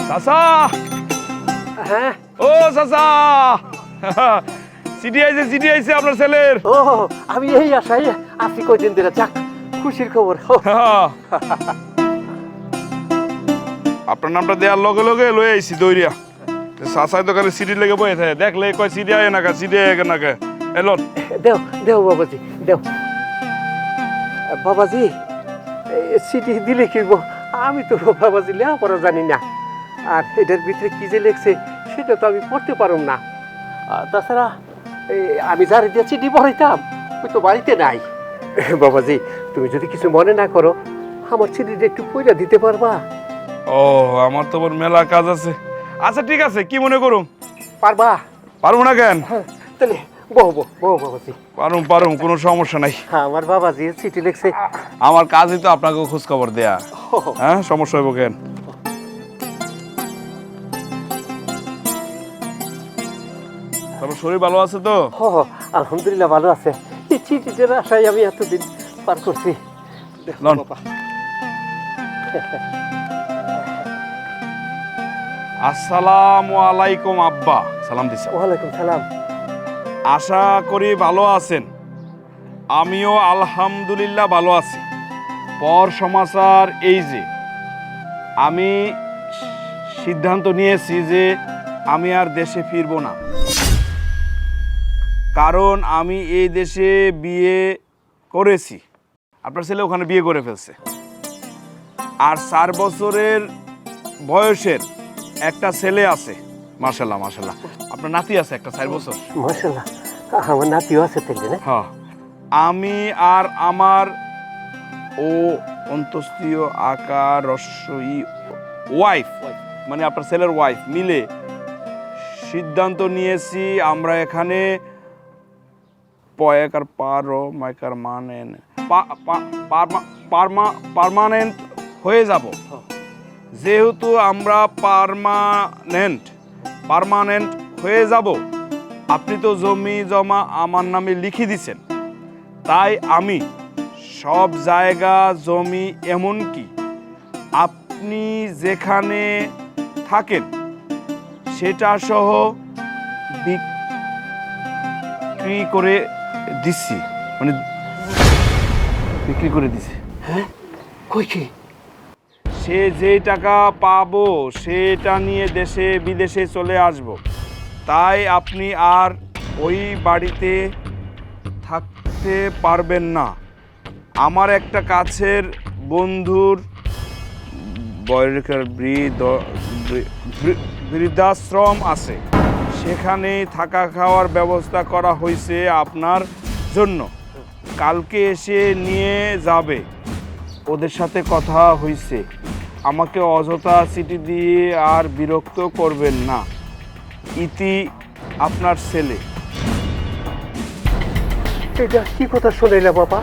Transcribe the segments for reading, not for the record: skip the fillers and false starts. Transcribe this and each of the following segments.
চাচা হ্যাঁ ও চাচা চিঠি আইছে আপনার ছেলের। ও আমি এই আশাই আছি কয়দিন ধরে। যাক খুশির খবর। আপনার নামটা দেওয়ার লগে লগে লয়ে আইছি দৌড়িয়া। চাচাই দোকানে সিডি লেগে বয়ে থাকে, দেখলে কয় সিডি আয় না কা সিডি আয় না কা এলো। দেও দেও বাবাজি দেও। বাবাজি চিঠি দিলে কি গো? আমি তো বাবাজি লেখাপড়া জানি না, আর এটার ভিতরে কি যে লেখছে সেটা তো আমি পড়তে পারুম না। তাছাড়া আমি যারে দিয়ে চিঠি পড়াইতাম ওই তো বাড়িতে নাই। বাবাজি তুমি যদি কিছু মনে না করো আমার চিঠিটা একটু পড়া দিতে পারবা? ও আমার তো মেলা কাজ আছে। আচ্ছা ঠিক আছে, কি মনে করুম? পারবা? পারবো না কেন? তাহলে বহবো বহ বাবাজি। পারুম কোনো সমস্যা নাই। আমার বাবাজি চিঠি লিখছে। আমার কাজই তো আপনাকে খোঁজ খবর দেয়া। হ্যাঁ সমস্যা হইব কেন? তারপর শরীর ভালো আছে তো? আলহামদুলিল্লাহ ভালো আছে। এই চিঠিটার আশায় আমি এতদিন পার করছি। বাবা আসসালামু আলাইকুম আব্বা। সালাম দিছি। ওয়ালাইকুম সালাম। আশা করি ভালো আছেন। আমিও আলহামদুলিল্লাহ ভালো আছি। পর সমাচার এই যে আমি সিদ্ধান্ত নিয়েছি যে আমি আর দেশে ফিরব না, কারণ আমি এই দেশে বিয়ে করেছি। আপনার ছেলে ওখানে বিয়ে করে ফেলছে, আর 4 বছরের বয়সের একটা ছেলে আছে। মাশাআল্লাহ মাশাআল্লাহ। আপনার নাতি আছে একটা 4 বছর। মাশাআল্লাহ আমার নাতিও আছে তাইলে না? হ্যাঁ, আমি আর আমার ও অন্তস্তীয় আকার রস্যই ওয়াইফ, মানে আপনার ছেলের ওয়াইফ মিলে সিদ্ধান্ত নিয়েছি আমরা এখানে পয়াকার পারো মাইকার মানেন পার্মানেন্ট হয়ে যাব। যেহেতু আমরা পার্মানেন্ট হয়ে যাব, আপনি তো জমি জমা আমার নামে লিখে দিছেন, তাই আমি সব জায়গা জমি এমনকি আপনি যেখানে থাকেন সেটা সহ বিক্রি করে দিচ্ছি, মানে বিক্রি করে দিছি। হ্যাঁ কই কি? সে যে টাকা পাবো সেটা নিয়ে দেশে বিদেশে চলে আসব, তাই আপনি আর ওই বাড়িতে থাকতে পারবেন না। আমার একটা কাছের বন্ধুর বৃদ্ধাশ্রম আছে, সেখানে থাকা খাওয়ার ব্যবস্থা করা হয়েছে আপনার জন্য। কালকে এসে নিয়ে যাবে। ওদের সাথে কথা হয়েছে। আমাকে অযথা চিঠি দিয়ে আর বিরক্ত করবেন না। ইতি আপনার ছেলে। এটা কি কথা শোনাইলা বাবা?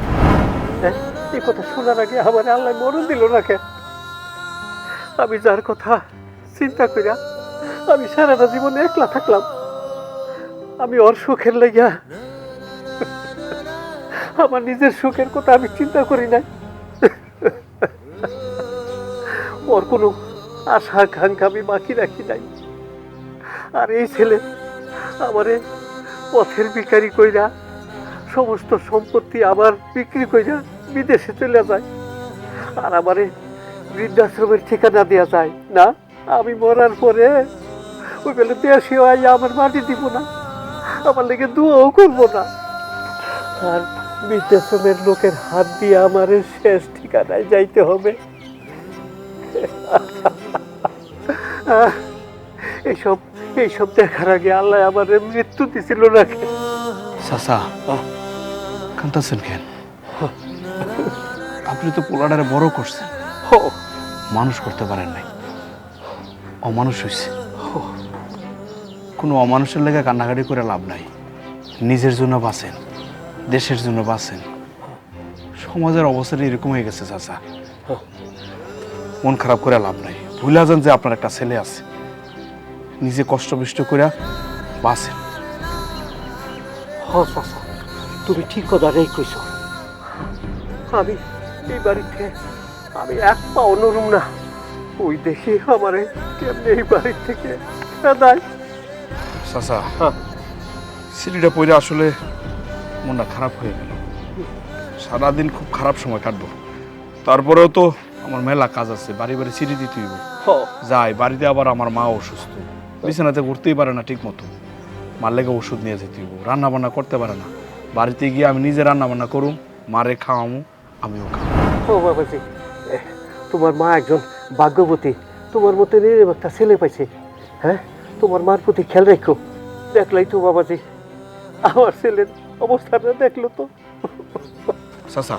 হ্যাঁ এই কথা শোনার আগে আমার আল্লাহ মরণ দিল না কেন? আমি যার কথা চিন্তা করিয়া আমি সারাটা জীবনে একলা থাকলাম, আমি ওর সুখের লাগিয়া আমার নিজের সুখের কথা আমি চিন্তা করি নাই। ওর কোনো আশা আকাঙ্ক্ষা আমি বাকি রাখি নাই। আর এই ছেলে আমারে পথের ভিখারি কইরা সমস্ত সম্পত্তি আবার বিক্রি কইরা বিদেশে চলে যায়, আর আমারে বৃদ্ধাশ্রমের ঠিকানা দেওয়া যায় না। আমি মরার পরে ওই বেলা দেশে আইয়া আমার মাটি দিব না, আমার লেগে দুয়াও করবো না, আর বৃদ্ধাশ্রমের লোকের হাত দিয়ে আমার শেষ ঠিকানায় যাইতে হবে। এইসব দেখার আগে আল্লাহ আমার মৃত্যু দিছিল নাকি? চাচা কান্তাছেন কেন? আপনি তো পোলাডারে বড় করছেন, মানুষ করতে পারেন নাই, অমানুষ হয়েছে। কোনো অমানুষের লেগে কান্নাকাটি করে লাভ নাই। নিজের জন্য বাঁচেন, দেশের জন্য বাঁচেন। সমাজের অবস্থাটা এরকম হয়ে গেছে চাচা, মন খারাপ করে লাভ নাই। ভুলে যান যে আপনার একটা ছেলে আছে, নিজে কষ্ট বিষ্ট করে বাঁচেন। তুমি ঠিক কথাটাই কইছ। আমি এই বাড়িতে আমি এক পাও নড়ুম না। ওই দেখি আমারে কেমনে এই বাড়ির থেকে দেয়। চাচা সিঁড়িটা পড়ে আসলে মনটা খারাপ হয়ে গেল। সারাদিন খুব খারাপ সময় কাটবো, তারপরেও তো আমার মেলা কাজ আছে, বাড়ি বাড়ি সিঁড়ি দিতে হইব। যাই বাড়িতে আবার আমার মা অসুস্থ, বিছানাতে ঘুরতেই পারে না ঠিক মতো, মার লেগে ওষুধ নিয়ে যেতে হইব। রান্না বান্না করতে পারে না, বাড়িতে গিয়ে আমি নিজে রান্না বান্না করুম, মারে খাওয়ামু, আমিও খাওয়াবো। ও বাবাজি, তোমার মা একজন ভাগ্যবতী, তোমার মতো নিরীহ একটা ছেলে পাইছে। হ্যাঁ, তোমার মার প্রতি খেয়াল রেখো। দেখলাই তো বাবাজি, আমার ছেলের অবস্থাটা দেখলো তো। চাচা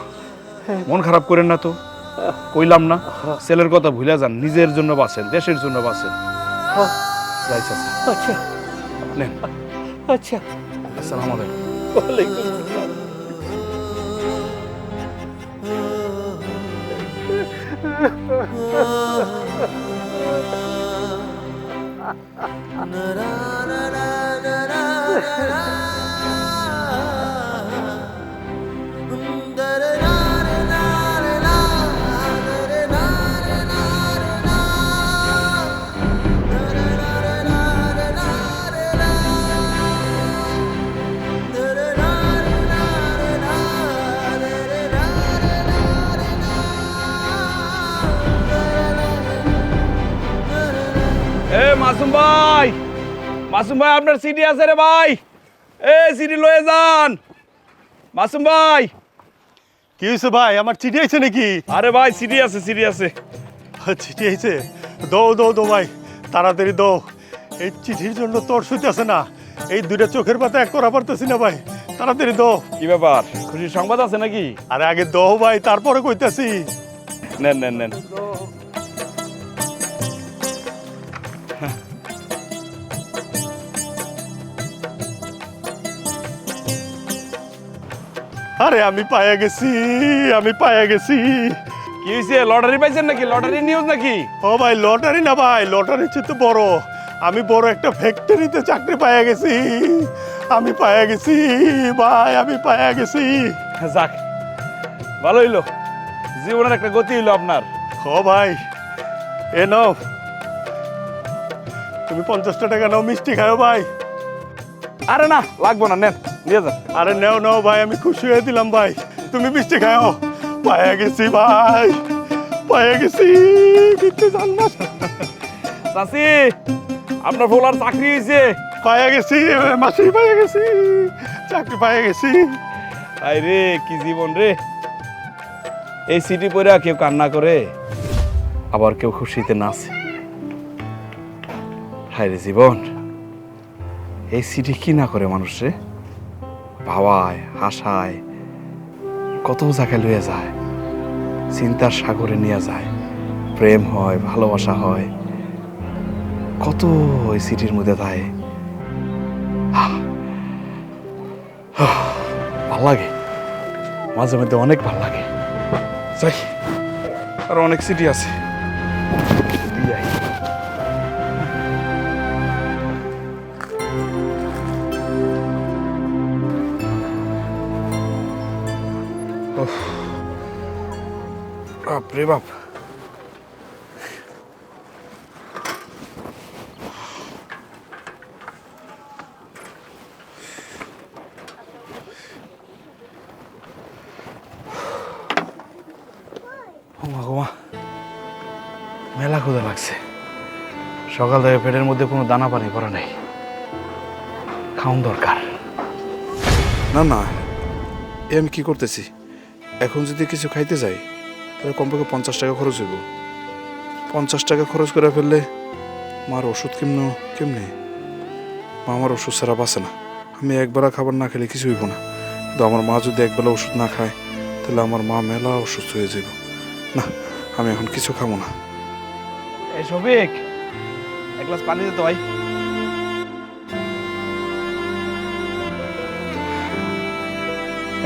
মন খারাপ করেন না তো, কইলাম না ছেলের কথা ভুলে যান, নিজের জন্য বাঁচেন, দেশের জন্য বাঁচেন। যাই চাচা। আচ্ছা নেন। আচ্ছা, আসসালামু আলাইকুম। ওয়ালাইকুম আসসালাম। এ মাসুম ভাই, মাসুম ভাই আপনার সিডি আছে রে ভাই, এ সিডি লয়ে যান। মাসুম ভাই। কি হয়েছে ভাই, আমার চিঠি আইছে নাকি? আরে ভাই সিডি আছে, সিডি আছে। চিঠি আইছে? দৌ দৌ দৌ ভাই, তাড়াতাড়ি দৌ। এই চিঠির জন্য তোর শুইতেছে না, এই দুইটা চোখের পাতা এক করা পারতেছি না ভাই, তাড়াতাড়ি দৌ। কি ব্যাপার, খুশির সংবাদ আছে নাকি? আরে আগে দৌ ভাই, তারপরে কইতাছি। নেন নেন নেন। আরে আমি পায়া গেছি, আমি পায়া গেছি। কি হয়েছে, লটারি পাইছেন নাকি? লটারি নিউজ নাকি? ও ভাই লটারি না ভাই, লটারির চেয়ে তো বড়, আমি বড় একটা ফ্যাক্টরিতে চাকরি পায়া গেছি। আমি পায়া গেছি ভাই, আমি পায়া গেছি। যাক ভালো হইলো, জীবনের একটা গতি হইলো আপনার। ও ভাই এ নাও, তুমি 50টা টাকা নাও, মিষ্টি খাও ভাই। আরে না লাগবো না, নেন নিয়ে যান। আরে নাও নাও ভাই, আমি খুশি হয়ে দিলাম ভাই, তুমি মিষ্টি খাও। পায়া গেছি ভাই, পায়া গেছি, বিদ্যুৎ জাননা। চাচি আপনার ফোলার চাকরি হয়েছে। পায়া গেছি মাসি, পায়া গেছি, চাকরি পায়া গেছি। আই রে কি জীবন রে, এই সিটি পরে কেউ কান্না করে, আবার কেউ খুশিতে নাচে। হায় রে জীবন, এই সিটি কি না করে মানুষ রে, ভাবায় হাসায়, কত জায়গায় লয়ে যায়, চিন্তার সাগরে নিয়ে যায়, প্রেম হয়, ভালোবাসা হয়, কত এই সিটির মধ্যে থাকে। ভাল লাগে, মাঝে মধ্যে অনেক ভাল লাগে। যাই, আর অনেক সিটি আছে। দিয়ে আই। উফ, বাপরে বাপ। মেলা ক্ষুধা লাগছে, সকাল থেকে পেটের মধ্যে কোনো দানা পানি করা নেই, খাওন দরকার। না না, এ আমি কি করতেছি, এখন যদি কিছু খাইতে যাই তাহলে কমপক্ষে 50 টাকা খরচ হইব। 50 টাকা খরচ করে ফেললে মার ওষুধ কেমনে? মা আমার ওষুধ ছাড়া বাঁচে না, আমি একবেলা খাবার না খেলে কিছু হইব না, কিন্তু আমার মা যদি একবেলা ওষুধ না খায় তাহলে আমার মা মেলা অসুস্থ হয়ে যাব। না, আমি এখন কিছু খাবো না। এই শফিক, এক গ্লাস পানি দিতে ভাই।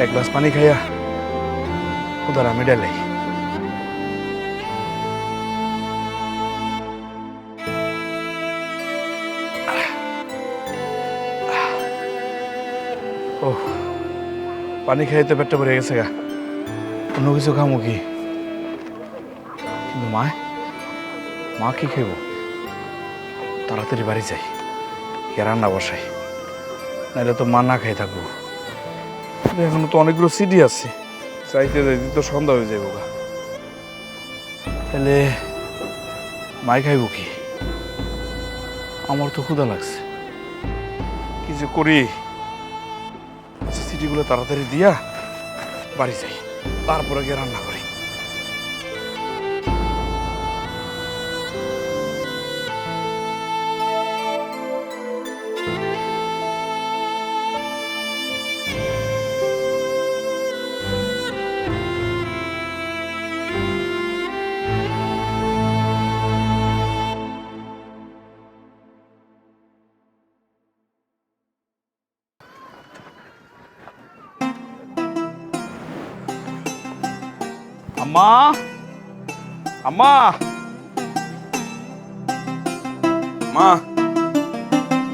এক গ্লাস পানি খাইয়া উদার আমি ডালাই। ও পানি খাইতে পেটটা ভরে গেছে গা, অন্য কিছু খামো কি? কিন্তু মা মা কি খাইব? তাড়াতাড়ি বাড়ি যাই, কে রান্না বসাই, নাহলে তো মা না খাই থাকবো। এখনো তো অনেকগুলো সিডি আছে, চাইতে যাইতে তো সন্ধ্যা হয়ে যাবো গা। তাহলে মাই খাইব কি? আমার তো ক্ষুধা লাগছে, কি যে করি। সিটিগুলো তাড়াতাড়ি দিয়া বাড়ি যাই, তারপরে গিয়ে রান্না করি। আম্মা, আম্মা, মা,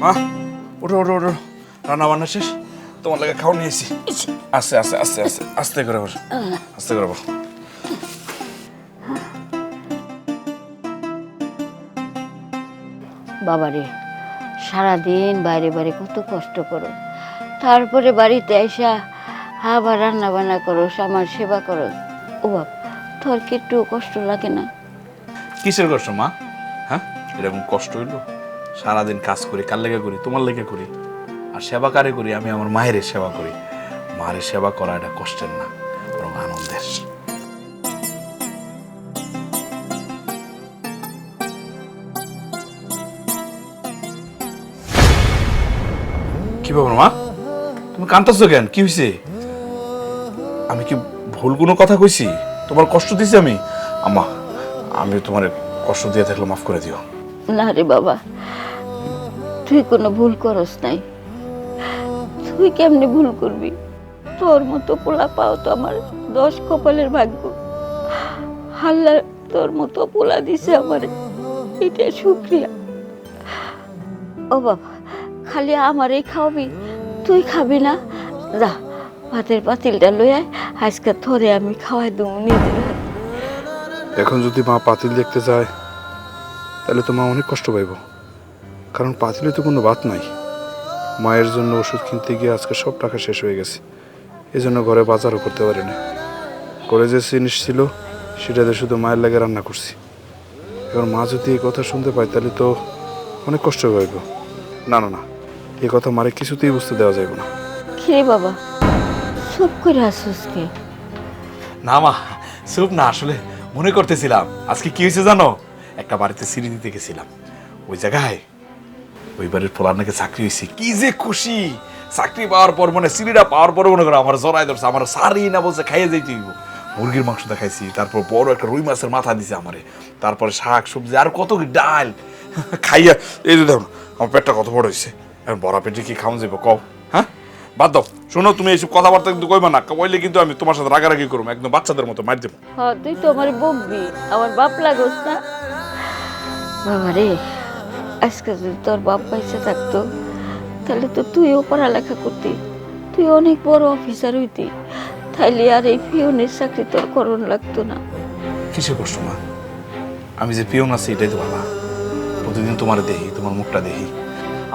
মা, ওঠো ওঠো ওঠো, রান্না বান্না শেষ, তোমার লাগে খাওয়া নিয়েছি। আস্তে আস্তে আস্তে আস্তে আস্তে করে বস, আস্তে করে বস। বাবারে, সারাদিন বাইরে বাইরে কত কষ্ট করো, তারপরে বাড়িতে এসা আবার রান্না বান্না করো, আমার সেবা করো। ও বাপ, তোর কি একটু কষ্ট লাগে না? কিসের কষ্ট মা? হ্যাঁ, এরকম কষ্ট হইলো? সারাদিন কাজ করি, কার লেগে করি? তোমার লেগে করি। আর সেবা কারে করি? আমি আমার মায়ের সেবা করি। মায়ের সেবা করা এটা কষ্টের না, বরং আনন্দের। কি ব্যাপার মা, তুমি কাঁদতেছো কেন? কি হয়েছে? আমি কি ভুল কোনো কথা কইছি? তোমার কষ্ট দিছি আমি? আম্মা, আমি তোমার কষ্ট দিয়ে থাকলে মাফ করে দিও। না রে বাবা, তুই কোনো ভুল করস নাই। তুই কেমনে ভুল করবি? তোর মতো পোলা পাও তো আমার 10 কপালের ভাগ্য। আল্লাহ তোর মতো পোলা দিছে আমার, এটা শুকরিয়া। ও বাবা, খালি আমারই খাওয়াবি, তুই খাবি না? যা, ভাতের পাতিলটা লই আয়, আজকে ধরে আমি খাওয়াই দেবো নিজের হাতে। এখন যদি মা পাতিল দেখতে যায় তাহলে তো মা অনেক কষ্ট পাইব, কারণ পাতিলে তো কোনো ভাত নাই। মায়ের জন্য ওষুধ কিনতে গিয়ে আজকে সব টাকা শেষ হয়ে গেছে, এই জন্য ঘরে বাজারও করতে পারিনি। ঘরে যে জিনিস ছিল সেটাতে শুধু মায়ের লাগে রান্না করছি। এবার মা যদি এই কথা শুনতে পায় তাহলে তো অনেক কষ্ট পাইব। না না না, এই কথা মারে কিছুতেই বুঝতে দেওয়া যাবে না। কে বাবা, চুপ করে আসুস কে? না মা, চুপ না, আসলে মনে করতেছিলাম আজকে কি হয়েছে জানো? একটা বাড়িতে সিঁড়ি দিতে গেছিলাম, ওই জায়গায় ওই বাড়ির পোলার নাকি চাকরি হয়েছে। কি যে খুশি! চাকরি পাওয়ার পর মানে সিঁড়িটা পাওয়ার পর মনে করো আমার জড়াই ধরছে, আমার সারি না বলছে খাইয়ে যাইতে হইব। মুরগির মাংসটা খাইছি, তারপর বড় একটা রুই মাছের মাথা দিছে আমারে, তারপরে শাক সবজি আর কত কি ডাল খাইয়া। এই যে দেখুন আমার পেটটা কত বড় হয়েছে, এখন বড় পেটে কি খাওয়া যাবো কও? হ্যাঁ, বাদ দাও। শোনো, তুমি এইসব কথাবার্তা কিন্তু কইবা না, কইলে কিন্তু আমি তোমার সাথে রাগারাগি করবো, একদম বাচ্চাদের মতো মার দেবো। হ্যাঁ, তুই তো আমার বকবি, আমার বাপ লাগোস না। বাবা রে, আজকে যদি তোর বাপ পয়সা থাকতো তাহলে তো তুইও পড়ালেখা করতি, তুই অনেক বড় অফিসার হইতি, তাইলে আর এই পিওনের চাকরি তোর করণ লাগতো না। কিসের কষ্ট মা? আমি যে পিওন আছি এটাই তো ভালো। প্রতিদিন তোমার দেখি, তোমার মুখটা দেখি।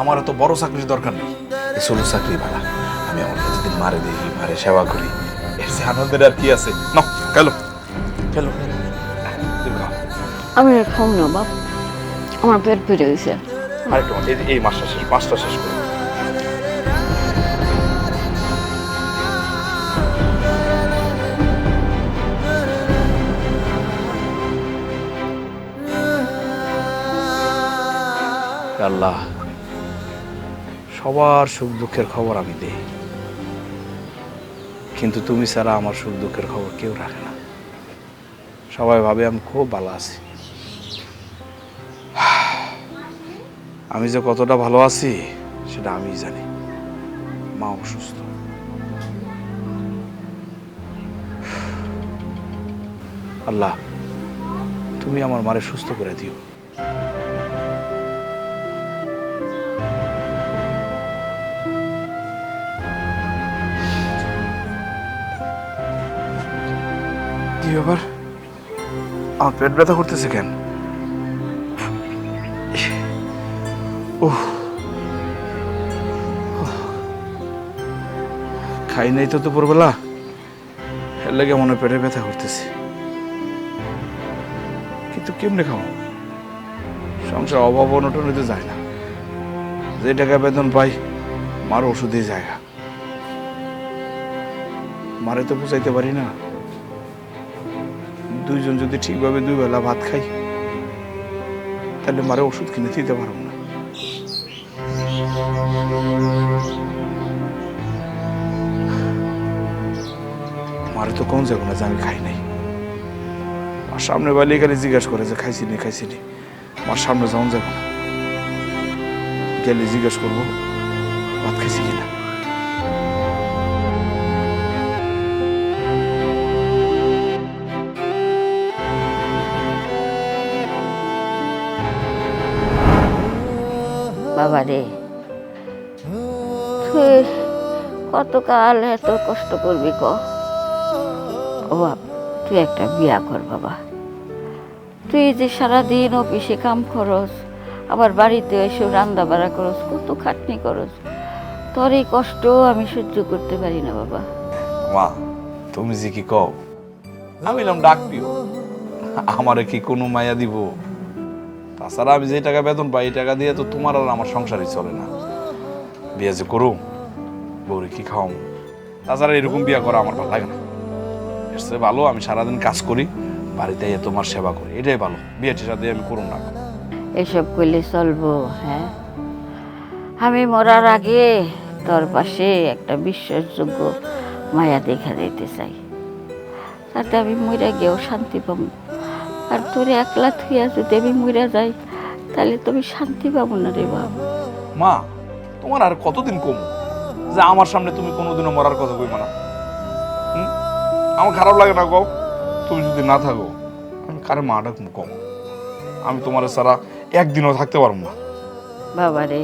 আমার এত বড় চাকরির দরকার নেই, এই ছোট চাকরি ভালো। আমি আমার প্রতিদিন মারে দেখি, মারে সেবা করি, এর যে আনন্দের আর কি আছে? না, খেলো খেলো। আমি আর খাও না বাপ, আমার পেট ভরে গেছে। আরেকটু এই মাসটা শেষ, মাসটা শেষ করো। আল্লাহ, সবার সুখ দুঃখের খবর আমি দেই, কিন্তু তুমি ছাড়া আমার সুখ দুঃখের খবর কেউ রাখে না। সবাই ভাবে আমি খুব ভালো আছি, আমি যে কতটা ভালো আছি সেটা আমিই জানি। মা অসুস্থ, আল্লাহ তুমি আমার মারে সুস্থ করে দিও। কি ব্যাপার, আমার পেট ব্যথা করতেছে কেন? খাই নাই তো দুপুরবেলা, এর লেগে মনে পেটে ব্যথা করতেছি। কিন্তু কেমনে খাও? সংসার অভাব অনটনে তো যায় না। যে টাকা বেতন পাই মার ওষুধেই জায়গা। মারে তো বুঝাইতে পারি না, দুইজন যদি ঠিকভাবে দুই বেলা ভাত খাই তাহলে মারে ওষুধ কিনে দিতে পারবো না। মারে তো কোন যাবো না যে আমি খাই নাই। আর সামনে বালি এখানে জিজ্ঞাসা করে যে খাইছি নি খাইছি নি, আমার সামনে যেমন যাবো না, গেলে জিজ্ঞাসা করবো ভাত খাইছি কিনা। বাবা রে, তুই কতকাল এত কষ্ট করবি ক? ও বাপ, তুই একটা বিয়া কর বাবা। তুই যে সারাদিন অফিসে কাম করস, আবার বাড়িতে এসে রান্না বাড়া করস, কত খাটনি করস, তোর এই কষ্ট আমি সহ্য করতে পারি না বাবা। মা তুমি যে কি কও, আমি এলাম ডাক দিও, আমারে কি কোনো মায়া দিব? তাছাড়া আমি যে টাকা বেতন পাই এই টাকা দিয়ে তো তোমার আর আমার সংসারই চলে না। বিয়ে যে করুম, বউরে কি খাওয়াম? তাছাড়া এরকম বিয়ে করা আমার ভালো লাগে না। এর চেয়ে ভালো আমি সারাদিন কাজ করি, বাড়িতে এসে তোমার সেবা করি, এটাই ভালো। বিয়ে টিসা দিয়ে আমি করুম না। এসব করলে চলবো? হ্যাঁ, আমি মরার আগে তোর পাশে একটা বিশ্বাসযোগ্য মায়া দেখা দিতে চাই, তাতে আমি মইরা গিয়েও শান্তি পাবো। আর তোর একলা থুইয়া যদি আমি মইরা যাই তাহলে তুমি শান্তি পাবো না রে বাবা। মা তোমার আর কতদিন কম যে আমার সামনে তুমি কোনোদিনও মরার কথা কইবা না? আমার খারাপ লাগে না কও? তুমি যদি না থাকো আমি কারে মা ডাকবো কম? আমি তোমার ছাড়া একদিনও থাকতে পারবো না। বাবা রে,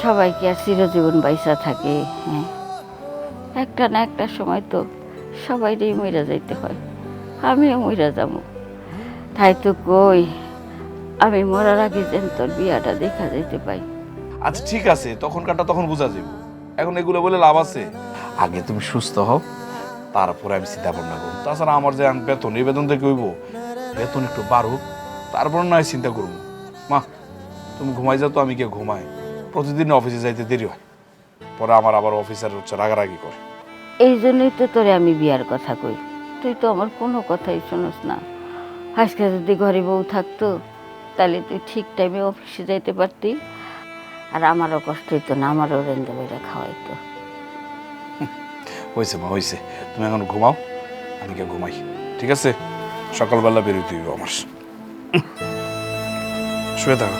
সবাই কি আর চিরজীবন বাইসা থাকে? হ্যাঁ, একটা না একটা সময় তো সবাইরই মইরা যাইতে হয়, আমিও মইরা যাবো। তাই তো কই, আমি মরার আগে যেন তোর বিয়াটা দেখা যেতে পাই। আচ্ছা ঠিক আছে, তখনকারটা তখন বোঝা যাবে, এখন এগুলো বলে লাভ আছে? আগে তুমি সুস্থ হও, তারপরে আমি চিন্তা ভাবনা করবো। তাছাড়া আমার যে বেতন, এই বেতন থেকে হইব, বেতন একটু বাড়ুক, তারপর না হয় চিন্তা করবো। মা তুমি ঘুমাই যাও তো, আমি গিয়ে ঘুমাই। প্রতিদিন অফিসে যাইতে দেরি হয়, পরে আমার আবার অফিসার হচ্ছে রাগারাগি করে। এই জন্যই তো তোরে আমি বিয়ার কথা কই, তুই তো আমার কোনো কথাই শোনস না। আজকে যদি ঘরে বউ থাকতো তাহলে তুই ঠিক টাইমে অফিসে যাইতে পারতি, আর আমারও কষ্ট হইতো না, আমারও রেন্দে বেড়ে খাওয়াইতো। হয়েছে মা হয়েছে, তুমি এখন ঘুমাও, আমি গিয়ে ঘুমাই। ঠিক আছে, সকালবেলা বেরোতে হইব আমার। শুয়ে থাকো।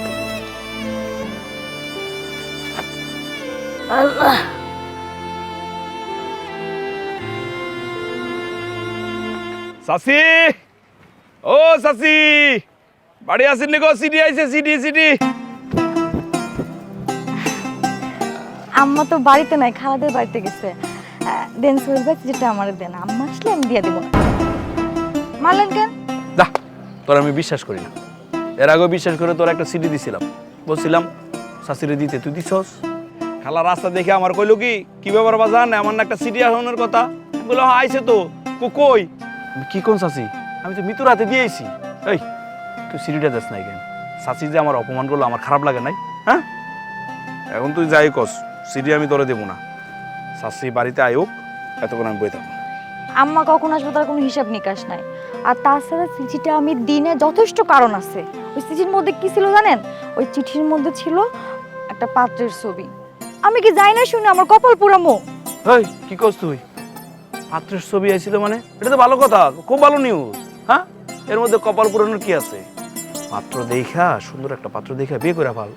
আল্লাহ, সাসি, ও সাসি, বাড়ি আসেন নি গো? সিডি আইছে, সিডি সিডি। আম্মা তো বাড়িতে নাই, খালাদের বাড়িতে গেছে। দেন সোহেল ভাই যেটা আমার দেন, আম্মা আসলে আমি দিয়ে দেবো না। মারলেন কেন? দা, তোর আমি বিশ্বাস করি না। এর আগে বিশ্বাস করে তোর একটা সিডি দিছিলাম, বলছিলাম শাশুড়ি দিতে, তুই দিছস। খালা রাস্তা দেখে আমার কইলো কি ব্যাপার বাজান, আমার না একটা সিডি আসানোর কথা। বললো হ্যাঁ আইছে তো, কই? কি কোন শাসি? আমি তো মৃত্যুর হাতে দিয়েছি। এই তুই সিডিটা দেস নাই কেন? শাসি যে আমার অপমান করলো, আমার খারাপ লাগে নাই? হ্যাঁ, এখন তুই যাই কস, সিডি আমি তোরে দেবো না। শাসি বাড়িতে আয়োক, এতক্ষণ আমি বই থাকবো। আম্মা কখন আসবে তার কোনো হিসাব নিকাশ নাই। আর তাছাড়া চিঠিটা আমি দিনে যথেষ্ট কারণ আছে। ওই চিঠির মধ্যে কি ছিল জানেন? ওই চিঠির মধ্যে ছিল একটা পাত্রের ছবি। আমি কি যাই না শুনে আমার কপাল পুরামো। এই কি কস তুই? পাত্রের ছবি আইছিল মানে? এটা তো ভালো কথা, খুব ভালো নিউজ। হ্যাঁ, এর মধ্যে কপাল পুরানোর কি আছে? পাত্র দেখা, সুন্দর একটা পাত্র দেখা বিয়ে করে ফেল।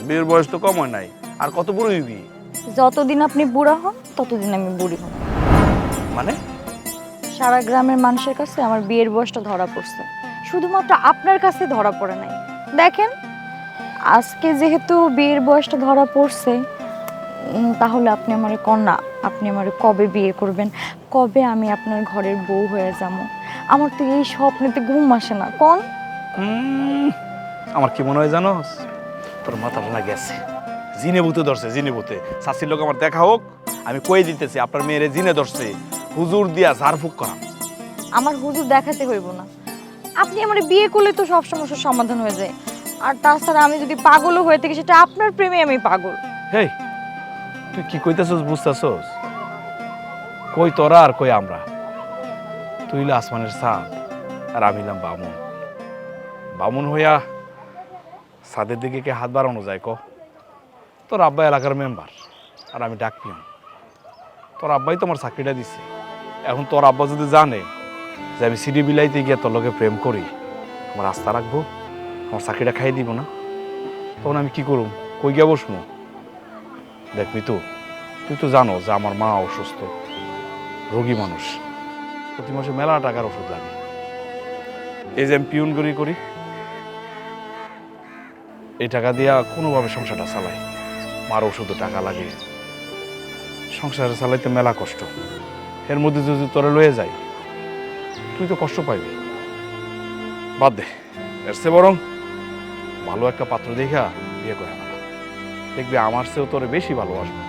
বিয়ের বয়স তো কম হয় নাই, আর কত বুড়ো হইবি? যতদিন আপনি বুড়া হন ততদিন আমি বুড়ি হন। মানে? সারা গ্রামের মানুষের কাছে আমার বিয়ের বয়সটা ধরা পড়ছে, শুধুমাত্র আপনার কাছে ধরা পড়ে নাই। দেখেন, আজকে যেহেতু বিয়ের বয়সটা ধরা পড়ছে, তাহলে আপনি আমার কন্যা, আপনি আমার কবে বিয়ে করবেন, কবে আমি আপনার ঘরের বউ হয়ে যাব? আমার তো এই স্বপ্নেতে ঘুম আসে না। কোন আমার কি মনে হয় জানোস, তোর মাথাটা না গেছে, জিনে ভূতে ধরছে, জিনে ভূতে। শাশির লোক আমার দেখা হোক, আমি কয়ে দিতেছি আপনার মেয়েরে জিনে ধরছে, হুজুর দিয়া ঝাড়ফুঁক করা। আমার হুজুর দেখাতে হইব না, আপনি আমার বিয়ে করলে তো সব সমস্যার সমাধান হয়ে যায়। আর তাছাড়া আমি যদি পাগলও হয়ে থাকি সেটা আপনার প্রেমে আমি পাগল। হেই, তুই কি কইতেছস বুঝতেছস? কই তোরা আর কই আমরা? তুই হইলে আসমানের চাঁদ আর আমি হইলাম বামুন। বামুন হইয়া ছাদের দিকে কে হাত বাড়ানো যায় ক? তোর আব্বা এলাকার মেম্বার আর আমি ডাক পিয়ন। তোর আব্বাই তোমার চাকরিটা দিছে। এখন তোর আব্বা যদি জানে যে আমি সিডি বিলাইতে গিয়ে তোর লগে প্রেম করি, আমার আস্থা রাখবো, আমার চাকরিটা খাইয়ে দিব না? তখন আমি কি করুম? কই গিয়া বসমু? দেখ মিতু, তুই তো জানো যে আমার মা অসুস্থ, রোগী মানুষ, প্রতি মাসে মেলা টাকার ওষুধ লাগে। এই যে আমি পিউনগিরি করি, এই টাকা দিয়া কোনোভাবে সংসারটা চালাই। মার ওষুধে টাকা লাগে, সংসারে চালাইতে মেলা কষ্ট। এর মধ্যে যদি তোরে লয়ে যাই, তুই তো কষ্ট পাইবি। বাদ দে, এর চেয়ে বরং ভালো একটা পাত্র দেখা বিয়ে করে না, দেখবি আমার চেয়েও তোরে বেশি ভালোবাসবে।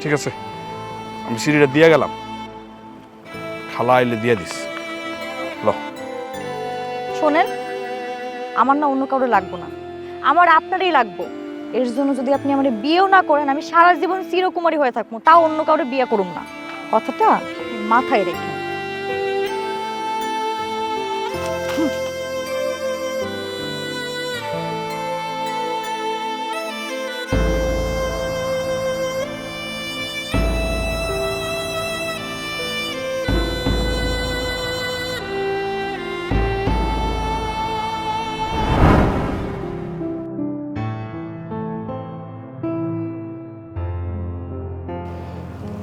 ঠিক আছে, আমি সিঁড়িটা দিয়ে গেলাম, খালা আইলে দিয়ে দিস। ল, শোনেন, আমার না অন্য কাউরে লাগবো না, আমার আপনারই লাগবো। এর জন্য যদি আপনি আমার বিয়েও না করেন, আমি সারা জীবন চিরকুমারী হয়ে থাকবো, তাও অন্য কাউরে বিয়ে করুম না। কথাটা মাথায় রেখে।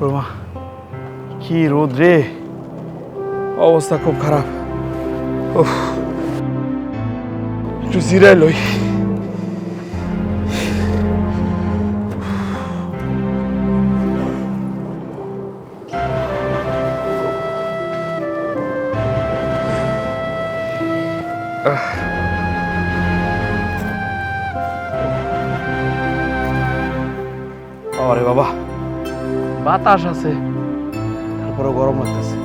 রোমা, কি রোদ রে, অবস্থা খুব খারাপ। উফ, একটু জিরাই লই। আরে বাবা, বাতাস আছে, তারপরে গরম লাগতেছে।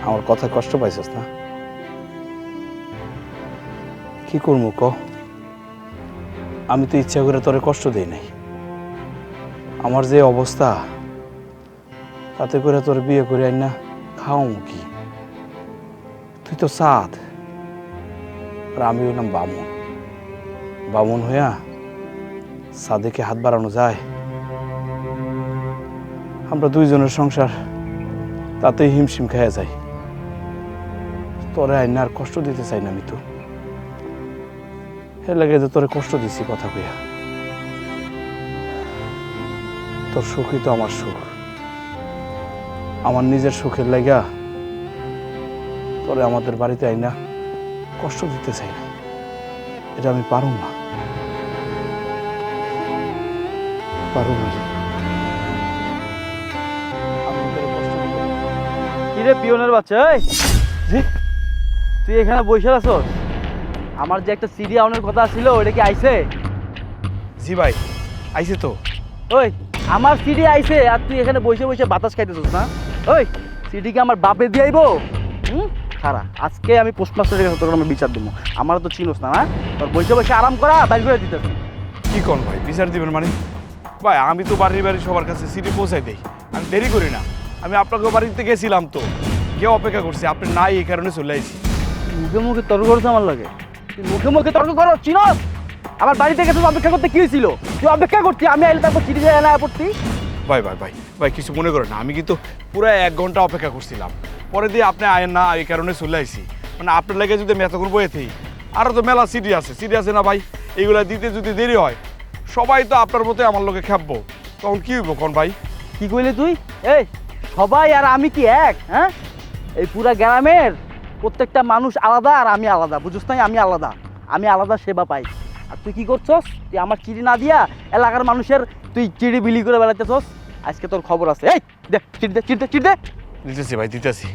আমার কথা কষ্ট পাইছিস না? কি করবো ক? আমি তো ইচ্ছা করে তোরে কষ্ট দেই নাই। আমার যে অবস্থা, তাতে করে তোর বিয়ে করে আই না খাওয়াম কি? তুই তো চাঁদ আর আমি হইলাম বামুন। বামুন হইয়া সাদেকে হাত বাড়ানো যায়? আমরা দুইজনের সংসার তাতেই হিমশিম খেয়ে যাই। তোরে আইনা আর কষ্ট দিতে চাই না আমি তো, এর লাগে যে তোরে কষ্ট দিছি কথা কইয়া। তোর সুখই তো আমার সুখ, আমার নিজের সুখের লাগা তোরে আমাদের বাড়িতে আইনা কষ্ট দিতে চাই না, এটা আমি পারুম না, পারুম না। কিরে পিয়নের বাচ্চা, এই জি, তুই এখানে বসে আছস? আমার যে একটা সিডি আউনের কথা ছিল, ওটা কি আইছে? জি ভাই, আইছে তো। ওই আমার সিডি আইছে আর তুই এখানে বসে বসে বাতাস খাইতেছস না? ওই সিডি কি আমার বাপে দিয়ে আইবো? খারা, আজকে আমি পোস্টমাস্টারের কাছে তোর আমি বিচার দেবো। আমার তো চিনোস না, না? তোর বসে বসে আরাম করা বাইর করে দিতেছি। কি কোন ভাই, বিচার দিবেন মানে? ভাই আমি তো বাড়ি বাড়ি সবার কাছে সিটি পৌঁছাই দেই, আমি দেরি করি না। আমি আপনাকে বাড়িতে গেছিলাম তো, কেউ অপেক্ষা করছে, আপনি নাই এই কারণে চলে আইছি। মুখে মুখে তর্ক করছে আমার লাগে? তুই মুখে মুখে তর্ক করো, চিনোস? আমার বাড়িতে গেছে অপেক্ষা করতে কি হয়েছিল? তুই অপেক্ষা করতি, আমি আইলে তারপর চিঠি যায় না পড়তি। ভাই ভাই ভাই ভাই কিছু মনে করেন না, আমি কিন্তু পুরো 1 ঘন্টা অপেক্ষা করছিলাম, পরে দিয়ে আপনি আয়েন না এই কারণে চলে আইছি। মানে আপনার লাগে যদি আমি এতক্ষণ বয়ে থাকি, আরও তো মেলা সিটি আছে না ভাই, এইগুলা দিতে যদি দেরি হয় সবাই তো আপনার মতো আমার লোকে খেপবো, তখন কি হইব কোন ভাই? কি কইলে তুই? এই সবাই আর আমি কি এক? হ্যাঁ, এই পুরা গ্রামের প্রত্যেকটা মানুষ আলাদা আর আমি আলাদা, বুঝছ নাই? আমি আলাদা সেবা পাই। আর তুই কি করছস? তুই আমার চিঠি না দিয়া এলাকার মানুষের তুই চিঠি বিলি করে বেড়াইতেছস। আজকে তোর খবর আছে। এই দে চিট দে চিট দে চিট দে। দিতেছি ভাই, দিতেছি।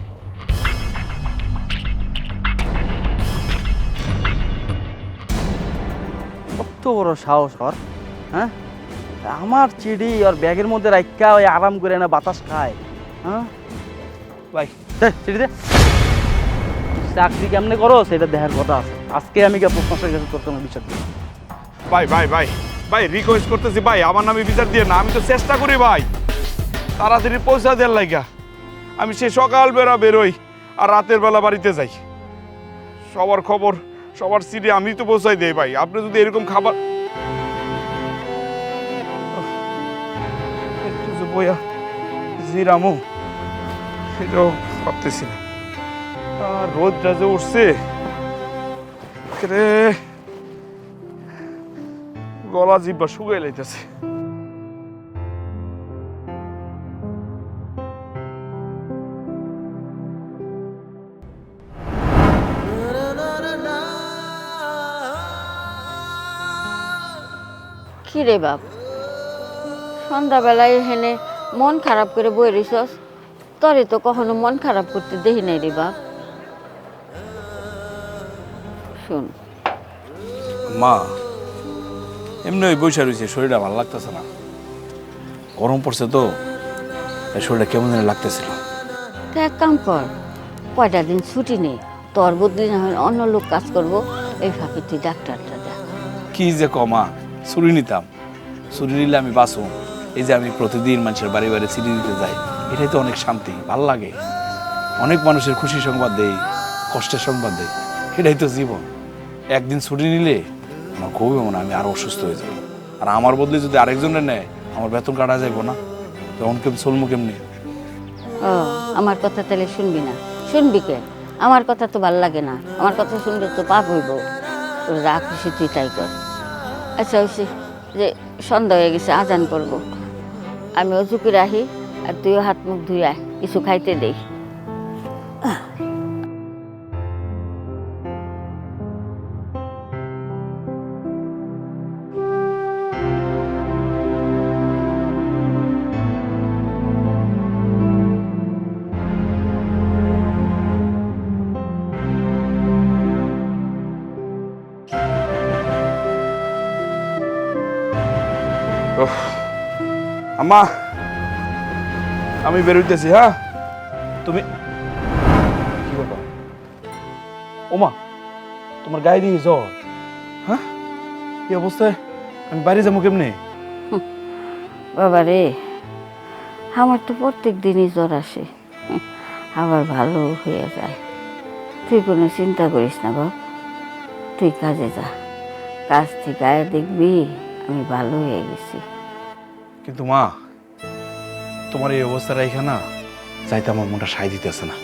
কত বড় সাহস ওর, হ্যাঁ? আমার চিড়ি ওর ব্যাগের মধ্যে রাখা ওই আরাম করে না বাতাস খায়, হ্যাঁ? ভাই দে চিড়ি দে। চাকরি কেমনে করো সেটা দেখার কথা আছে। আজকে আমি গিয়ে পোস্টমাস্টারের কাছে তোর কোনো বিচার দিই। ভাই ভাই ভাই ভাই রিকোয়েস্ট করতেছি ভাই, আমার নামে বিচার দিয়ে না, আমি তো চেষ্টা করি ভাই তাড়াতাড়ি পয়সা দেওয়ার লাগা। আমি সে সকাল বেরোই আর রাতের বেলা বাড়িতে যাই, সবার খবর সবার সিটে আমি তো পৌঁছাই দেই ভাই। আপনি যদি এরকম খাবার একটু যে বইয়া জিরামো সেটাও ভাবতেছি না। আর রোদটা যে উঠছে রে, গলা জিব্বা শুকাই লাইতেছে। কি রে বাপ, সন্ধ্যাবেলায় হেনে মন খারাপ করে বই রইছস? তরে তো কখনো মন খারাপ করতে দেখি নাই রে বাপ। শুন মা, এমনি ওই বৈশা রয়েছে, শরীরটা ভালো লাগতেছে না, গরম পড়ছে তো, তাই শরীরটা কেমন যেন লাগতেছিল। তো এক কাম কর, কয়টা দিন ছুটি নেই, তোর বদলি না হয় অন্য লোক কাজ করবো, এই ফাঁকে তুই ডাক্তারটা দেখ। কি যে কমা, ছুরি নিতাম, ছুরি নিলে আমি বাঁচো। এই যে আমি প্রতিদিন মানুষের বাড়ি বাড়ি চিঠি দিতে যাই, এটাই তো অনেক শান্তি, ভাল লাগে। অনেক মানুষের খুশির সংবাদ দেই, কষ্টের সংবাদ দেই, এটাই তো জীবন। একদিন ছুটি নিলে আমার খুবই মনে হয় আমি আরো অসুস্থ হয়ে যাবো, আর আমার বদলে যদি আরেকজনের নেয় আমার বেতন কাটা যাইবো না, তখন চলবো কেমনি? ও, আমার কথা তাহলে শুনবি না? শুনবি কে? আমার কথা তো ভাল লাগে না, আমার কথা শুনলে তো পাপ হইব। তোর যা খুশি তুই তাই কর। আচ্ছা হয়েছে যে সন্ধ্যা হয়ে গেছে, আজান করবো, আমি অজু করে আহি, আর তুইও হাত মুখ ধুই আয়, কিছু খাইতে দেই। আম্মা, আমি বেরোইতেছি, হ্যাঁ? তুমি কি ব্যাপার? ওমা, তোমার গায়ে দিয়ে জ্বর? হ্যাঁ, এই অবস্থায় আমি বাড়ি যাবো কেমনে? বাবা রে, আমার তো প্রত্যেক দিনই জ্বর আসে, আবার ভালো হয়ে যায়। তুই কোনো চিন্তা করিস না বাপ, তুই কাজে যা, কাজ থেকে আয় দেখবি আমি ভালো হয়ে গেছি। কিন্তু মা, তোমার এই অবস্থাটা এখানে যাইতে আমার মনটা সাই দিতেছে না।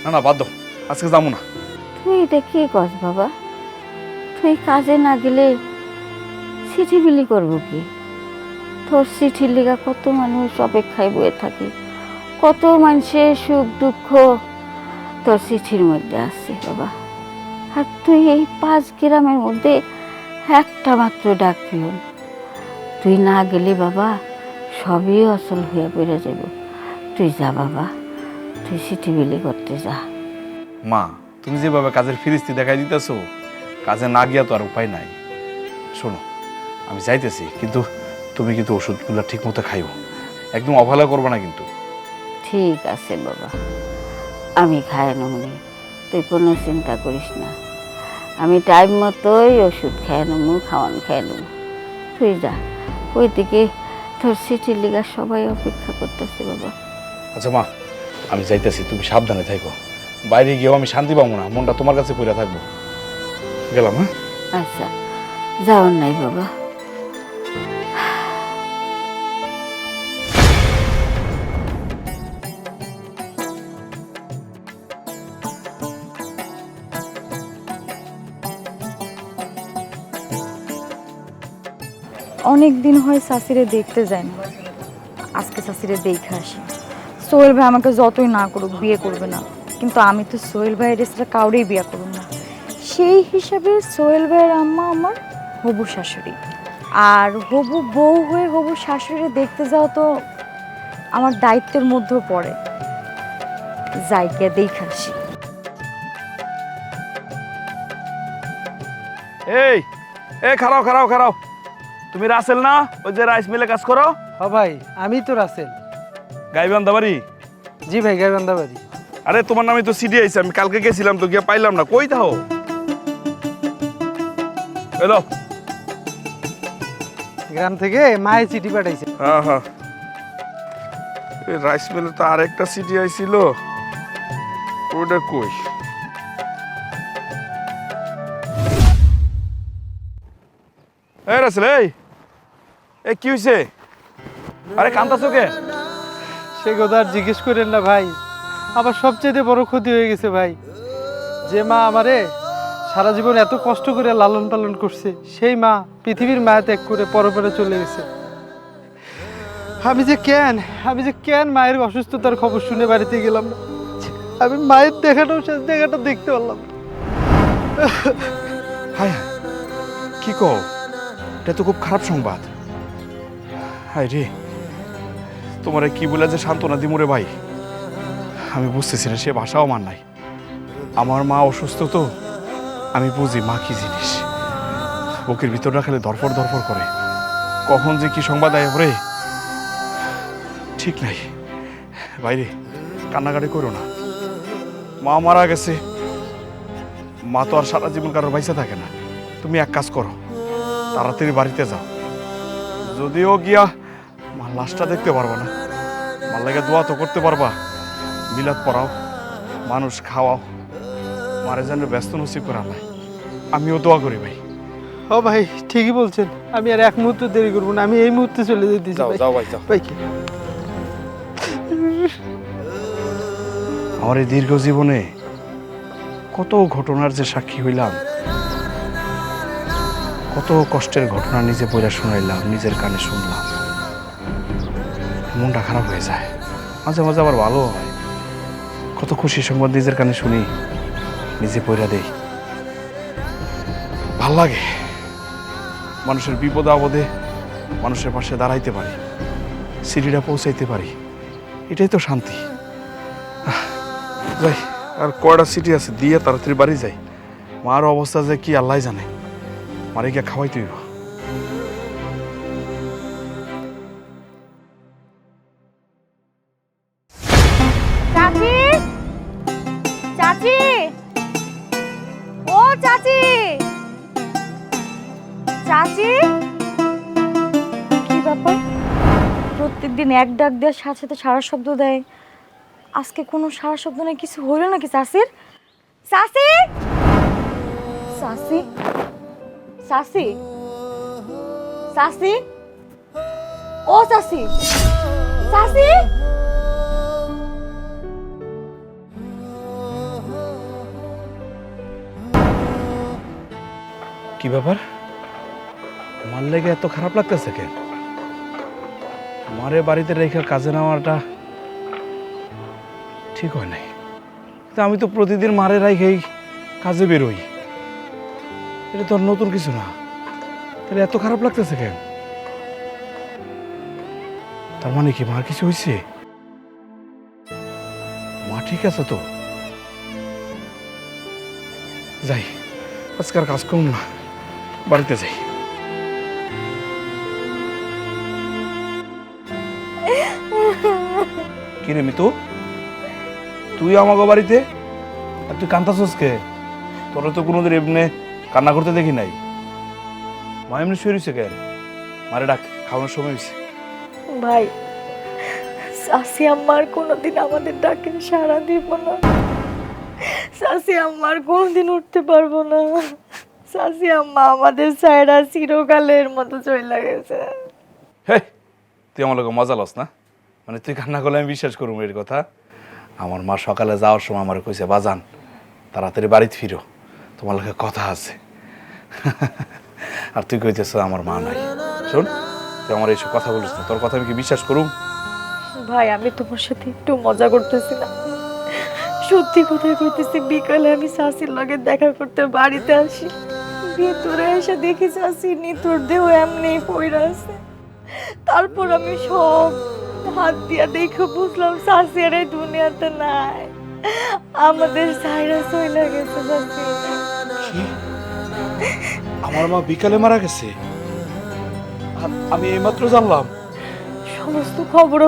না না, বাদ দাও, আজকে যাবো না। তুই এটা কি কস বাবা? তুই কাজে না গেলে চিঠি বিলি করবো কি? তোর চিঠির লেগা কত মানুষ অপেক্ষায় বয়ে থাকে, কত মানুষের সুখ দুঃখ তোর চিঠির মধ্যে আছে বাবা। আর তুই এই 5 গ্রামের মধ্যে একটা মাত্র ডাক পিয়ন, তুই না গেলে বাবা সবই অচল হয়ে বেড়ে যাব। তুই যা বাবা, তুই চিঠি বিলি করতে যা। মা, তুমি যেভাবে কাজের ফিরিস্তি দেখাই দিতেছো, কাজে না গিয়া তো আর উপায় নাই। শোনো, আমি যাইতেছি, কিন্তু তুমি কিন্তু ওষুধগুলো ঠিক মতো খাইও, একদম অবহেলা করবে না কিন্তু। ঠিক আছে বাবা, আমি খায় নমনি, তুই কোনো চিন্তা করিস না, আমি টাইম মতোই ওষুধ খায় নেবো, খাওয়ান খায় নেবো। তুই যা, ওইদিকে তোর চিঠির লিগা সবাই অপেক্ষা করতেছে বাবা। আচ্ছা মা, আমি যাইতেছি, তুমি সাবধানে থাকো, বাইরে গিয়েও আমি শান্তি পাবো না, মনটা তোমার কাছে পড়ে থাকবো। গেলাম, হ্যাঁ? আচ্ছা, যাওয়ার নাই বাবা। অনেক দিন হয় শাশুড়ে দেখতে যায় না, আজকে শাশুড়ে দেখে আসি। সোহেল ভাই আমাকে যতই না করুক বিয়ে করবে না, কিন্তু আমি তো সোহেল ভাইয়ের রেসটা কাউরেই বিয়ে করব না। সেই হিসাবে সোহেল ভাইয়ের আম্মা আমার হবু শাশুড়ি, আর হবু বউ হয়ে হবু শাশুড়ি দেখতে যাও তো আমার দায়িত্বের মধ্যেও পড়ে। যাই গিয়ে দেখে আসি। এই খারাও খারাও খারাও, তুমি রাসেল না, ওই যে রাইস মিলে কাজ করো? ও ভাই, আমি তো রাসেল। গাইবান্ধা বাড়ি? জি ভাই, গাইবান্ধা বাড়ি। আরে তোমার নামে তো সিডি আইছে, আমি কালকে গেছিলাম তো গিয়ে পাইলাম না, কই থাও? এলো গ্রাম থেকে মায়ের চিঠি পাঠাইছে। হ্যাঁ হ্যাঁ, এই রাইস মিলে তো আরেকটা সিডি আইছিল, ওটা কই? এই রাসেল, এই কি হইছে? আরে কান্তাছো কে? সে কথা আর জিজ্ঞেস করেন না ভাই, আবার সবচেয়ে বড় ক্ষতি হয়ে গেছে ভাই। যে মা আমারে সারা জীবন এত কষ্ট করে লালন পালন করছে, সেই মা পৃথিবীর মায়া ত্যাগ করে পরপারে চলে গেছে। আমি যে কেন মায়ের অসুস্থতার খবর শুনে বাড়িতে গেলাম না। আমি মায়ের দেখাটাও শেষ দেখাটা দেখতে পারলাম না। হায় হায়, কি কও? এটা তো খুব খারাপ সংবাদ। হায় রে, তোমার কি বলে যে সান্ত্বনা দিমুরে ভাই, আমি বুঝতেছি না, সে ভাষাও আমার নাই। আমার মা অসুস্থ তো, আমি বুঝি মা কি জিনিস। বুকের ভিতর রাখলে ধরফর ধরফর করে, কখন যে কি সংবাদ আয় পরে ঠিক নাই। বাইরে কান্নাকাটি করো না, মা মারা গেছে, মা তো আর সারা জীবন কারোর বাইসা থাকে না। তুমি এক কাজ করো, তাড়াতাড়ি বাড়িতে যাও। যদিও গিয়া মার লাশটা দেখতে পারবো না, মার লাগে দোয়া তো করতে পারবা, মিলাদ পড়াও, মানুষ খাওয়াও, মারে যেন ব্যস্ত নসিব করা নাই। আমিও দোয়া করি ভাই। ও ভাই, ঠিকই বলছেন, আমি আর এক মুহূর্ত দেরি করবো না, আমি এই মুহূর্তে চলে যেতেছি। যাও যাও ভাই, যাও। ভাই কি আমার এই দীর্ঘ জীবনে কত ঘটনার যে সাক্ষী হইলাম, কত কষ্টের ঘটনা নিজে পড়া শুনাইলাম, নিজের কানে শুনলাম, মনটা খারাপ হয়ে যায়। মাঝে মাঝে আবার ভালো হয়, কত খুশি সংবাদ নিজের কানে শুনি, নিজে পড়া দেই, ভাল লাগে। মানুষের বিপদ আপদে মানুষের পাশে দাঁড়াইতে পারি, সিঁড়িটা পৌঁছাইতে পারি, এটাই তো শান্তি। যাই, আর কয়টা সিটি আছে দিয়ে তাড়াতাড়ি বাড়ি যাই। মার অবস্থা যে কি আল্লাহ জানে, মারে গিয়ে খাওয়াই তুই। চাচি, চাচি, ও চাচি, চাচি, কি ব্যাপার? প্রত্যেকদিন এক ডাক দেওয়ার সাথে সাথে সারা শব্দ দেয়, আজকে কোনো সারা শব্দ নেই, কিছু হইল নাকি চাচির? চাচি, চাচি, চাচি, চাচি, ও চাচি, চাচি। কি ব্যাপার, মার লেগে এত খারাপ লাগতেছে কেন? মারে বাড়িতে রেখে কাজে নেওয়াটা ঠিক হয় নাই। তা আমি তো প্রতিদিন মারে রাখেই কাজে বেরোই, এটা তো আর নতুন কিছু না, তাহলে এত খারাপ লাগতেছে কেন? তার মানে কি মার কিছু হয়েছে? মা ঠিক আছে তো? যাই, আজকাল কাজ করুন না, বাড়িতে যাই। কিরে মিতু, তুই আমাকে বাড়িতে আর তুই কান্তাছস কে? তোরা তো কোনোদিন এমনি কান্না করতে দেখি নাই। মা এমনি শুয়ে রয়েছে কেন? মারে ডাক, খাওয়ানোর সময় হয়েছে। ভাই, চাচি আম্মার কোনোদিন আমাদের ডাকে সাড়া দিব না, চাচি আম্মার কোনোদিন উঠতে পারবো না, চাচি আম্মা আমাদের ছাইড়া চিরকালের মতো চলে গেছে। হে, তুই আমার লোক মজা লস না? মানে তুই কান্না করলে আমি বিশ্বাস করবো এর কথা? আমার মা সকালে যাওয়ার সময় আমার কইছে, বাজান তাড়াতাড়ি বাড়িতে ফিরো, তোমার লোকের কথা আছে। আর তুই কইতেছ আমার মা নাই। শোন, তুই আমার এইসব কথা বলিস না, তোর কথা আমি কি বিশ্বাস করুম? ভাই, আমি তোমার সাথে একটু মজা করতেছি না, সত্যি কথাই কইতেছি। বিকালে আমি চাচির লগে দেখা করতে বাড়িতে আসি, ভেতরে এসে দেখি চাচি নিথর দেহ এমনি পড়ে আছে। তারপর আমি সব হাত দিয়া দেখে বুঝলাম চাচি আর এই দুনিয়াতে নাই। আমাদের সাইরা চইলা গেছে চাচি। কি? আমার মা বিকালে মারা গেছে? আমি এইমাত্র জানলাম। সমস্ত খবর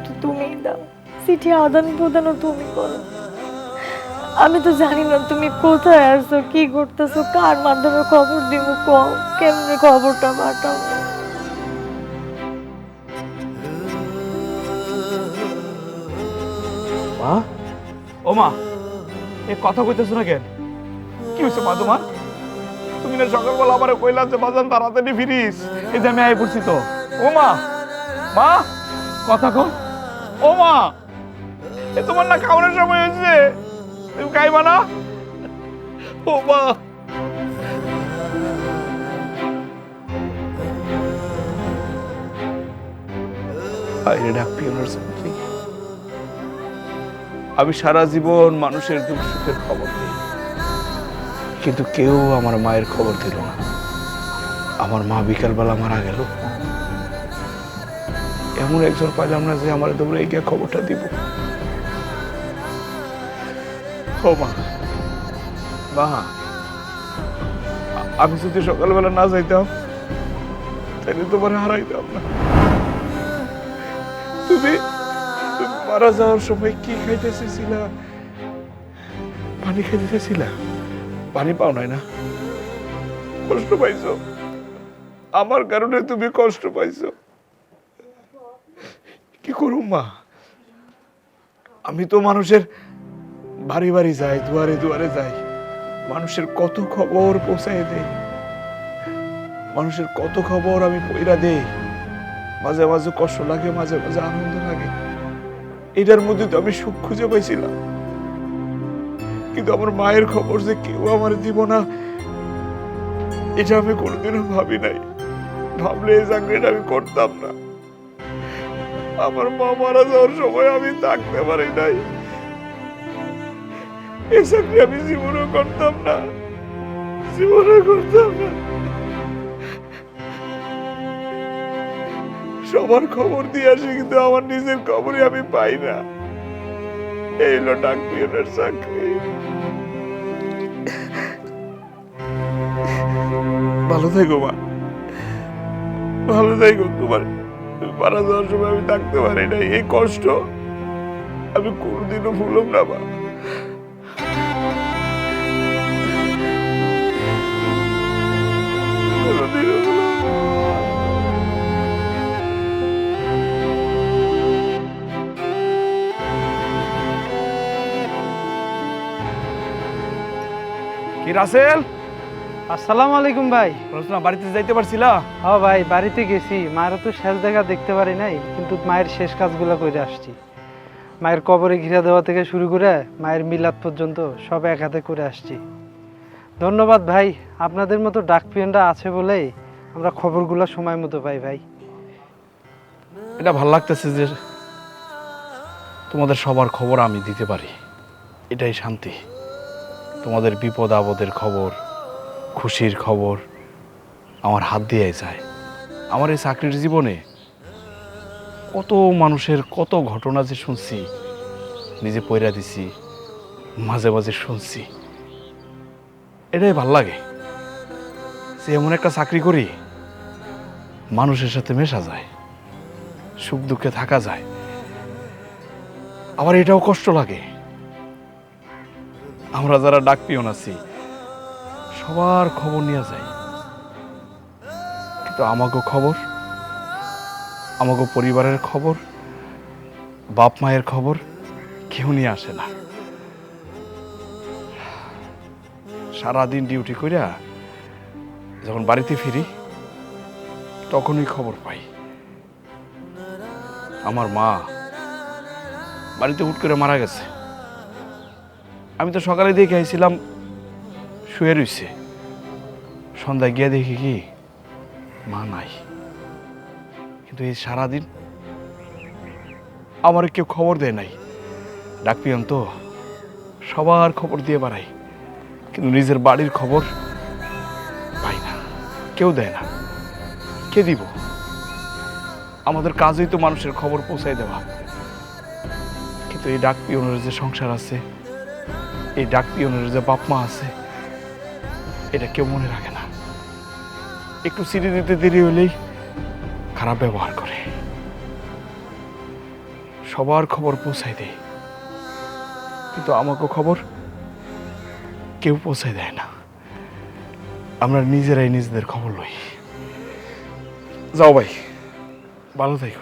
তো তুমিই দাও, চিঠি আদান প্রদানও তুমি করো। আমি তো জানি না তুমি কোথায় আছো, কি করতেছো, কার মাধ্যমে খবর দিব, কেমনে খবরটা পাঠাও। মা, ও মা, এ কথা কইতেছো না কেন? কি হয়েছে মা তোমার? তুমি না সকালবেলা আমার কইলা যে বাজান তাড়াতাড়ি ফিরিস, এই যে আমি আই পড়ছি তো। ও মা, মা কথা কও। ও মা, এ তোমার না খাওয়ানোর সময় হয়েছে, তুমি খাইবা না? ও মা, আরে ডাক পিওনার সাথে আমি সারা জীবন মানুষের দুঃখ সুখের খবর দিই, কিন্তু কেউ আমার মায়ের খবর দিল না। আমার মা বিকালবেলা মারা গেল, এমন একজন পাইলাম না যে আমার দৌড়ে গিয়ে খবরটা দিব। ও মা, মা, আমি যদি সকালবেলা না যাইতাম তাহলে তোমার হারাইতাম না। তুমি মারা যাওয়ার সময় কি খাইতে চেয়েছিলা? পানি খাইতে চেয়েছিলা, পানি পাও নাই না? কষ্ট পাইছো, আমার কারণে তুমি কষ্ট পাইছো। কি করুম মা, আমি তো মানুষের বাড়ি বাড়ি যাই, দুয়ারে দুয়ারে যাই, মানুষের কত খবর পৌঁছাই দেই, মানুষের কত খবর আমি পইরা দেই। মাঝে মাঝে কষ্ট লাগে, মাঝে মাঝে আনন্দ লাগে। এটার মধ্যে তো আমি সুখ খুঁজে পাইছিলাম, কিন্তু আমার মায়ের খবর যে কেউ আমার দিব না, এটা আমি কোনোদিনও ভাবি নাই। ভাবলে এই চাকরিটা আমি করতাম না। আমার মা মারা যাওয়ার সময় আমি থাকতে পারি নাই, এই চাকরি আমি জীবনেও করতাম না, জীবনে করতাম না। সবার খবর দিয়ে আসি, কিন্তু আমার নিজের খবরই আমি পাই না। এই হলো ডাক পিয়নের চাকরি। ভালো থেকো মা, ভালো থেকো। তোমার মারা যাওয়ার সময় আমি থাকতে পারি না, এই কষ্ট আমি কোনোদিনও ভুলব না মা। কোনোদিনও ভুলব না। কি রাসেল? আসসালামু আলাইকুম ভাই। রচনা বাড়িতে যাইতে পারছিলা? হ্যাঁ ভাই, বাড়িতে গেছি। মায়ের তো শেষ দেখা দেখতে পারি নাই, কিন্তু মায়ের শেষ কাজগুলো করে আসছি। মায়ের কবরে ঘিরা দেওয়া থেকে শুরু করে মায়ের মিলাদ পর্যন্ত সব এক হাতে করে আসছি। ধন্যবাদ ভাই, আপনাদের মতো ডাকপিয়নরা আছে বলেই আমরা খবরগুলো সময় মতো পাই ভাই। এটা ভাল লাগতেছে যে তোমাদের সবার খবর আমি দিতে পারি, এটাই শান্তি। তোমাদের বিপদ আপদের খবর, খুশির খবর আমার হাত দিয়ে যায়। আমার এই চাকরির জীবনে কত মানুষের কত ঘটনা যে শুনছি, নিজে পয়রা দিছি, মাঝে মাঝে শুনছি, এটাই ভাল লাগে যে এমন একটা চাকরি করি মানুষের সাথে মেশা যায়, সুখ দুঃখে থাকা যায়। আবার এটাও কষ্ট লাগে, আমরা যারা ডাক পিয়ন আছি সবার খবর নিয়ে যাই, কিন্তু আমাকে খবর, আমাকে পরিবারের খবর, বাপ মায়ের খবর কেউ নিয়ে আসে না। সারাদিন ডিউটি কইরা যখন বাড়িতে ফিরি তখনই খবর পাই আমার মা বাড়িতে হুট করে মারা গেছে। আমি তো সকালে দেখে আইছিলাম শুয়ে রইছে, সন্ধ্যায় গিয়ে দেখি কি মা নাই। কিন্তু এই সারাদিন আমার কেউ খবর দেয় নাই। ডাকপিয়ন তো সবার খবর দিয়ে বেড়াই, কিন্তু নিজের বাড়ির খবর পাই না, কেউ দেয় না। কে দিব? আমাদের কাজই তো মানুষের খবর পৌঁছাই দেওয়া। কিন্তু এই ডাক পিয়নের যে সংসার আছে, এই ডাক পিয়নের যে বাপ মা আছে, এটা কেউ মনে রাখে না। একটু চিঠি দিতে দেরি হলেই খারাপ ব্যবহার করে, সবার খবর পৌঁছাই দেয়, কিন্তু আমাকে খবর কেউ পৌঁছাই দেয় না। আমরা নিজেরাই নিজেদের খবর লই। যাও ভাই, ভালো থাকো।